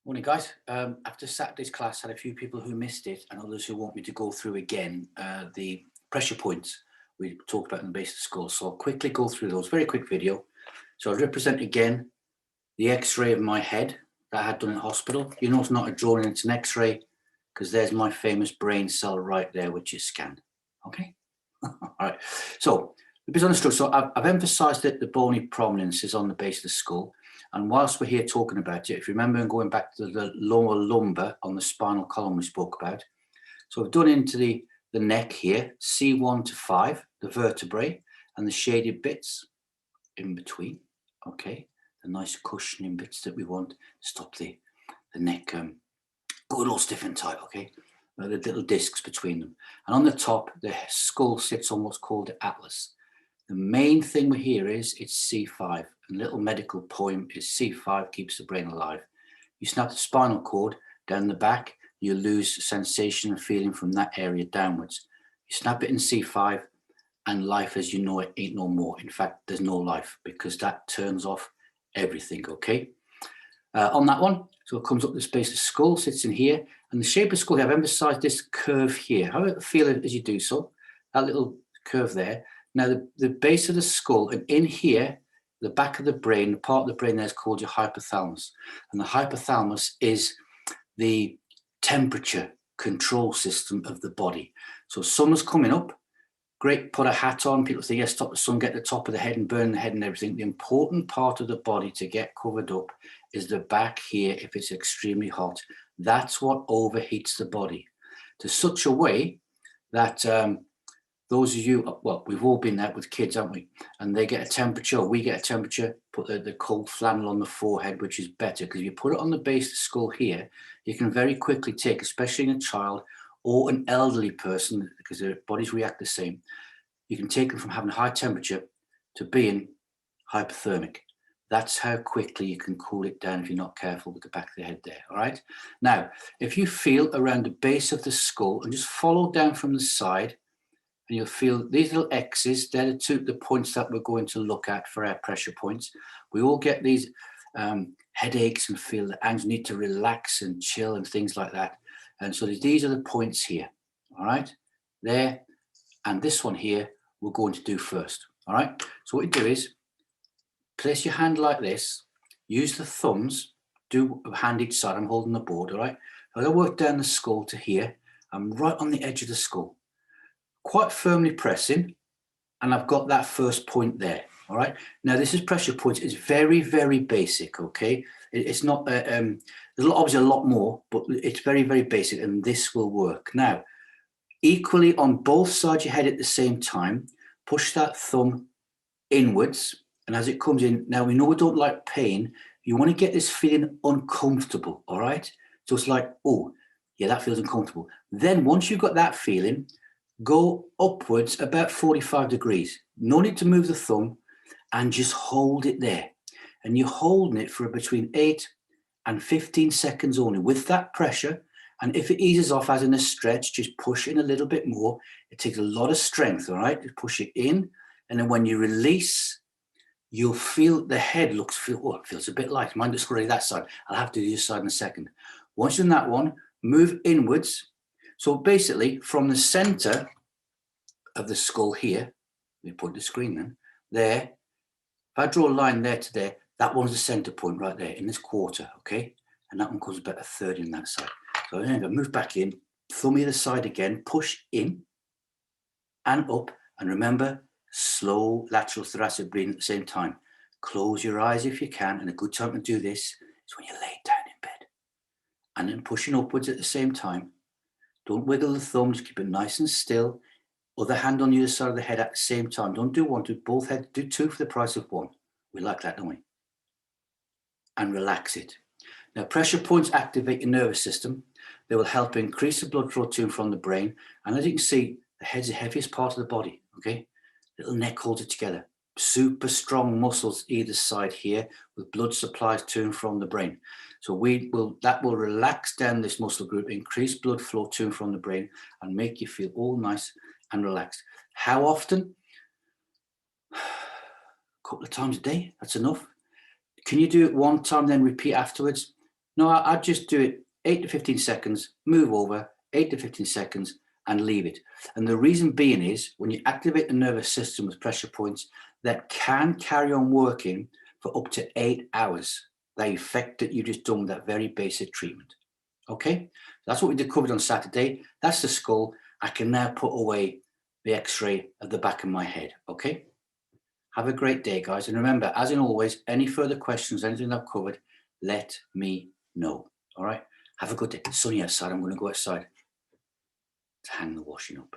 Morning, guys. After Saturday's class, had a few people who missed it and others who want me to go through again the pressure points we talked about in the basic school. So I'll quickly go through those. Very quick video. So I'll represent again the X-ray of my head that I had done in hospital. You know it's not a drawing, it's an X-ray because there's my famous brain cell right there, which is scanned. Okay. All right. So the bit on the structure. So I've emphasised that the bony prominence is on the base of the skull. And whilst we're here talking about it, if you remember going back to the lower lumbar on the spinal column we spoke about, so we've done into the neck here, C1 to 5, the vertebrae, and the shaded bits in between, okay? The nice cushioning bits that we want to stop the neck go a little stiff and tight, okay? The little discs between them. And on the top, the skull sits on what's called the atlas. The main thing we hear is it's C5. A little medical poem is C5 keeps the brain alive. You snap the spinal cord down the back, you lose sensation and feeling from that area downwards. You snap it in C5 and life as you know it ain't no more. In fact, there's no life because that turns off everything, okay? On that one, so it comes up the space of skull, sits in here, and the shape of skull here, I've emphasized this curve here. How do you feel as you do so? That little curve there. Now, the base of the skull, and in here, the back of the brain, the part of the brain there is called your hypothalamus. And the hypothalamus is the temperature control system of the body. So summer's coming up, great, put a hat on. People say, yes, stop the sun, get the top of the head and burn the head and everything. The important part of the body to get covered up is the back here if it's extremely hot. That's what overheats the body to such a way that those of you, well, we've all been there with kids, haven't we? And they get a temperature, or we get a temperature, put the cold flannel on the forehead, which is better because if you put it on the base of the skull here, you can very quickly take, especially in a child or an elderly person, because their bodies react the same, you can take them from having a high temperature to being hypothermic. That's how quickly you can cool it down if you're not careful with the back of the head there, all right? Now, if you feel around the base of the skull and just follow down from the side, and you'll feel these little X's, they're the points that we're going to look at for our pressure points. We all get these headaches and feel that I need to relax and chill and things like that. And so these are the points here, all right? There, and this one here, we're going to do first, all right? So what you do is, place your hand like this, use the thumbs, do a hand each side, I'm holding the board, all right? As I work down the skull to here, I'm right on the edge of the skull, quite firmly pressing, and I've got that first point there, all right? Now, this is pressure points. It's very, very basic, okay? It's not, there's obviously a lot more, but it's very, very basic, and this will work. Now, equally on both sides of your head at the same time, push that thumb inwards, and as it comes in, now we know we don't like pain, you want to get this feeling uncomfortable, all right? So it's like, oh, yeah, that feels uncomfortable. Then once you've got that feeling, go upwards about 45 degrees. No need to move the thumb and just hold it there. And you're holding it for between 8 and 15 seconds only with that pressure. And if it eases off as in a stretch, just push in a little bit more. It takes a lot of strength, all right? Just push it in. And then when you release, you'll feel the head it feels a bit light. Mine is already that side. I'll have to do this side in a second. Once you're in that one, move inwards. So basically, from the center of the skull here, we put the screen then, there, if I draw a line there to there, that one's the center point right there in this quarter, okay? And that one comes about a third in that side. So I'm going to move back in, thumb either side again, push in and up, and remember, slow lateral thoracic breathing at the same time. Close your eyes if you can, and a good time to do this is when you lay down in bed. And then pushing upwards at the same time. Don't wiggle the thumb, just keep it nice and still. Other hand on the other side of the head at the same time. Don't do one, do both heads, do two for the price of one. We like that, don't we? And relax it. Now, pressure points activate your nervous system. They will help increase the blood flow to and from the brain. And as you can see, the head's the heaviest part of the body, okay? Little neck holds it together. Super strong muscles either side here with blood supplies to and from the brain. So that will relax down this muscle group, increase blood flow to and from the brain, and make you feel all nice and relaxed. How often? A couple of times a day, that's enough. Can you do it one time, then repeat afterwards? No, I'd just do it 8 to 15 seconds, move over, 8 to 15 seconds, and leave it. And the reason being is when you activate the nervous system with pressure points, that can carry on working for up to 8 hours. The effect that you just done with that very basic treatment. Okay, that's what we covered on Saturday. That's the skull. I can now put away the x-ray of the back of my head. Okay, have a great day, guys. And remember, as in always, any further questions, anything I've covered, let me know. All right, have a good day. It's sunny outside. I'm going to go outside to hang the washing up.